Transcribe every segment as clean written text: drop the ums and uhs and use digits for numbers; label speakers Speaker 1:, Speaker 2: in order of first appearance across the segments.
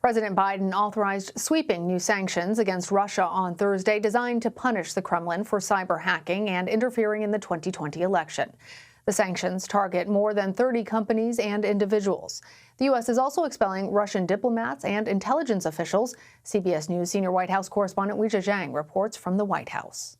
Speaker 1: President Biden authorized sweeping new sanctions against Russia on Thursday designed to punish the Kremlin for cyber hacking and interfering in the 2020 election. The sanctions target more than 30 companies and individuals. The U.S. is also expelling Russian diplomats and intelligence officials. CBS News senior White House correspondent Weijia Jiang reports from the White House.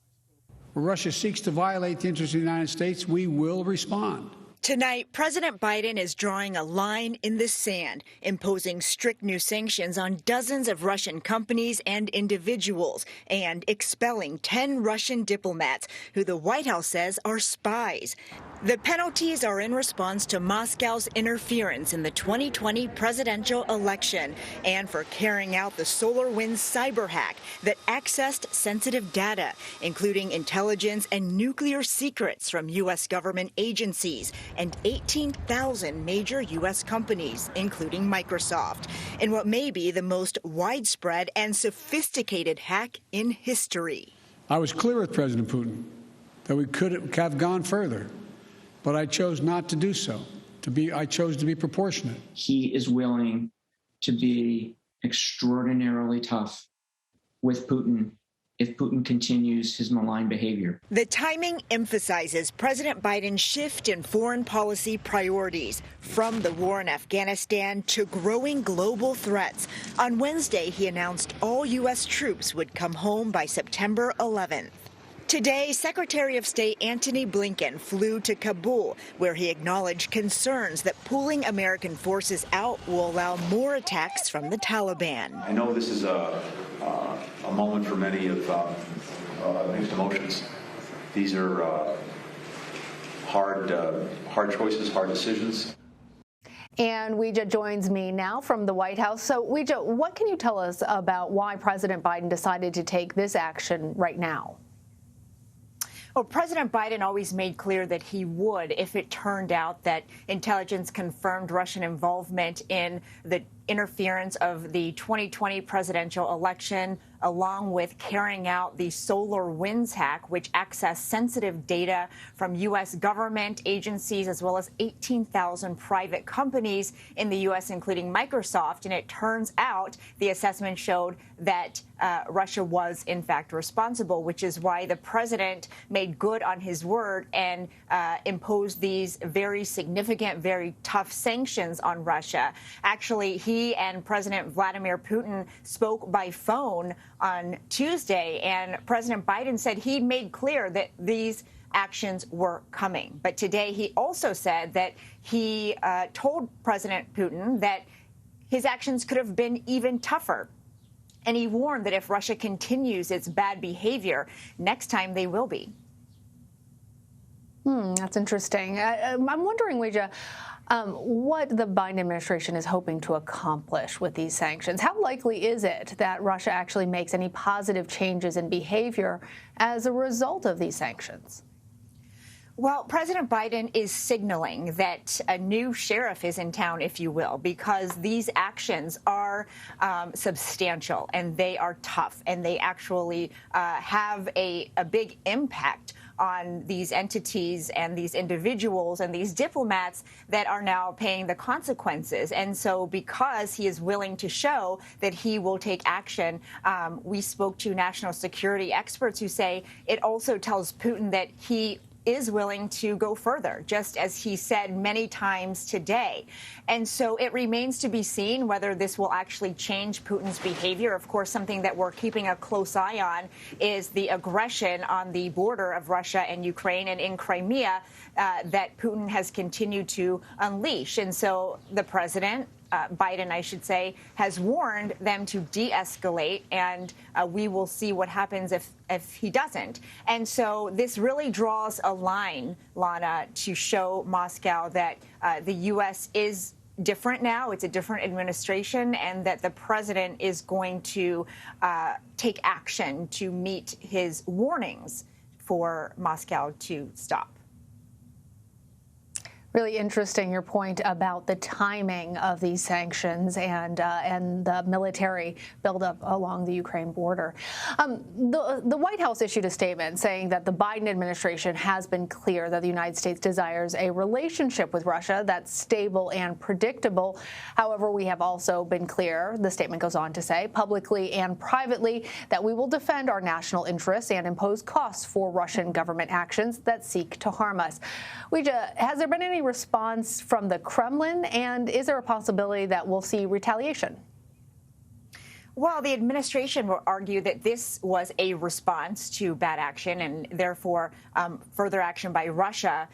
Speaker 2: When Russia seeks to violate the interests of the United States, we will respond.
Speaker 3: Tonight, President Biden is drawing a line in the sand, imposing strict new sanctions on dozens of Russian companies and individuals, and expelling 10 Russian diplomats who the White House says are spies. The penalties are in response to Moscow's interference in the 2020 presidential election and for carrying out the SolarWinds cyber hack that accessed sensitive data, including intelligence and nuclear secrets from U.S. government agencies and 18,000 major U.S. companies, including Microsoft, in what may be the most widespread and sophisticated hack in history.
Speaker 2: I was clear with President Putin that we could have gone further, but I chose not to do so. I chose to be proportionate.
Speaker 4: He is willing to be extraordinarily tough with Putin if Putin continues his malign behavior.
Speaker 3: The timing emphasizes President Biden's shift in foreign policy priorities, from the war in Afghanistan to growing global threats. On Wednesday, he announced all U.S. troops would come home by September 11th. Today, Secretary of State Antony Blinken flew to Kabul, where he acknowledged concerns that pulling American forces out will allow more attacks from the Taliban.
Speaker 5: I know this is a moment for many of mixed emotions. These are hard choices, hard decisions.
Speaker 1: And Weijia joins me now from the White House. So, Weijia, what can you tell us about why President Biden decided to take this action right now?
Speaker 6: Well, President Biden always made clear that he would if it turned out that intelligence confirmed Russian involvement in the interference of the 2020 presidential election, along with carrying out the SolarWinds hack, which accessed sensitive data from U.S. government agencies as well as 18,000 private companies in the U.S., including Microsoft. And it turns out the assessment showed that Russia was, in fact, responsible, which is why the president made good on his word and imposed these very significant, very tough sanctions on Russia. Actually, he and President Vladimir Putin spoke by phone on Tuesday, and President Biden said he made clear that these actions were coming. But today he also said that he told President Putin that his actions could have been even tougher. And he warned that if Russia continues its bad behavior, next time they will be.
Speaker 1: That's interesting. I'm wondering, Weijia, what the Biden administration is hoping to accomplish with these sanctions. How likely is it that Russia actually makes any positive changes in behavior as a result of these sanctions?
Speaker 6: Well, President Biden is signaling that a new sheriff is in town, if you will, because these actions are substantial and they are tough and they actually have a big impact on these entities and these individuals and these diplomats that are now paying the consequences. And so because he is willing to show that he will take action, we spoke to national security experts who say it also tells Putin that he is willing to go further, just as he said many times today. And so it remains to be seen whether this will actually change Putin's behavior. Of course, something that we're keeping a close eye on is the aggression on the border of Russia and Ukraine and in Crimea that Putin has continued to unleash. And so the president, Biden, I should say, has warned them to de-escalate, and we will see what happens if he doesn't. And so this really draws a line, Lana, to show Moscow that the U.S. is different now. It's a different administration, and that the president is going to take action to meet his warnings for Moscow to stop.
Speaker 1: Really interesting, your point about the timing of these sanctions and the military buildup along the Ukraine border. The White House issued a statement saying that the Biden administration has been clear that the United States desires a relationship with Russia that's stable and predictable. However, we have also been clear, the statement goes on to say, publicly and privately, that we will defend our national interests and impose costs for Russian government actions that seek to harm us. Weijia, has there been any response from the Kremlin, and is there a possibility that we'll see retaliation?
Speaker 6: Well, the administration will argue that this was a response to bad action, and therefore further action by Russia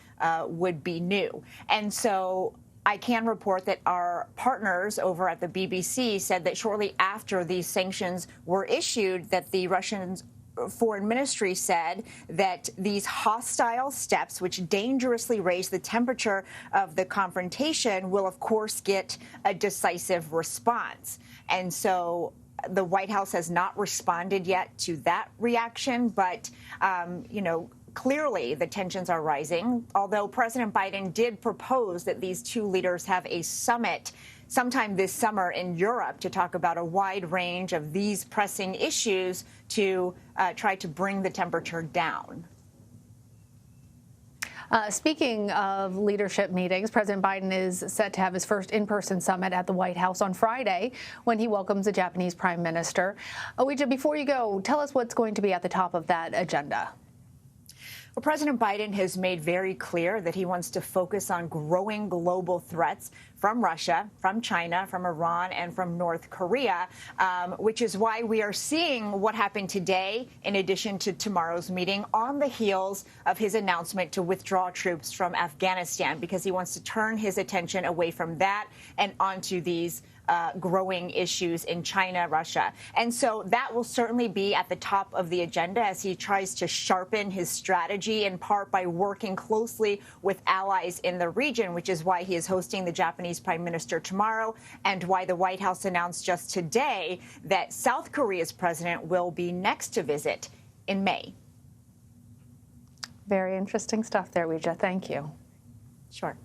Speaker 6: would be new. And so I can report that our partners over at the BBC said that shortly after these sanctions were issued, that the Russians Foreign Ministry said that these hostile steps, which dangerously raise the temperature of the confrontation, will, of course, get a decisive response. And so the White House has not responded yet to that reaction, but, clearly the tensions are rising, although President Biden did propose that these two leaders have a summit sometime this summer in Europe to talk about a wide range of these pressing issues to try to bring the temperature down.
Speaker 1: Speaking of leadership meetings, President Biden is set to have his first in-person summit at the White House on Friday when he welcomes the Japanese Prime Minister. Weijia, before you go, tell us what's going to be at the top of that agenda.
Speaker 6: Well, President Biden has made very clear that he wants to focus on growing global threats from Russia, from China, from Iran, and from North Korea, which is why we are seeing what happened today, in addition to tomorrow's meeting, on the heels of his announcement to withdraw troops from Afghanistan, because he wants to turn his attention away from that and onto these growing issues in China, Russia. And so that will certainly be at the top of the agenda as he tries to sharpen his strategy, in part by working closely with allies in the region, which is why he is hosting the Japanese Prime Minister tomorrow, and why the White House announced just today that South Korea's president will be next to visit in May.
Speaker 1: Very interesting stuff there, Weijia. Thank you.
Speaker 6: Sure.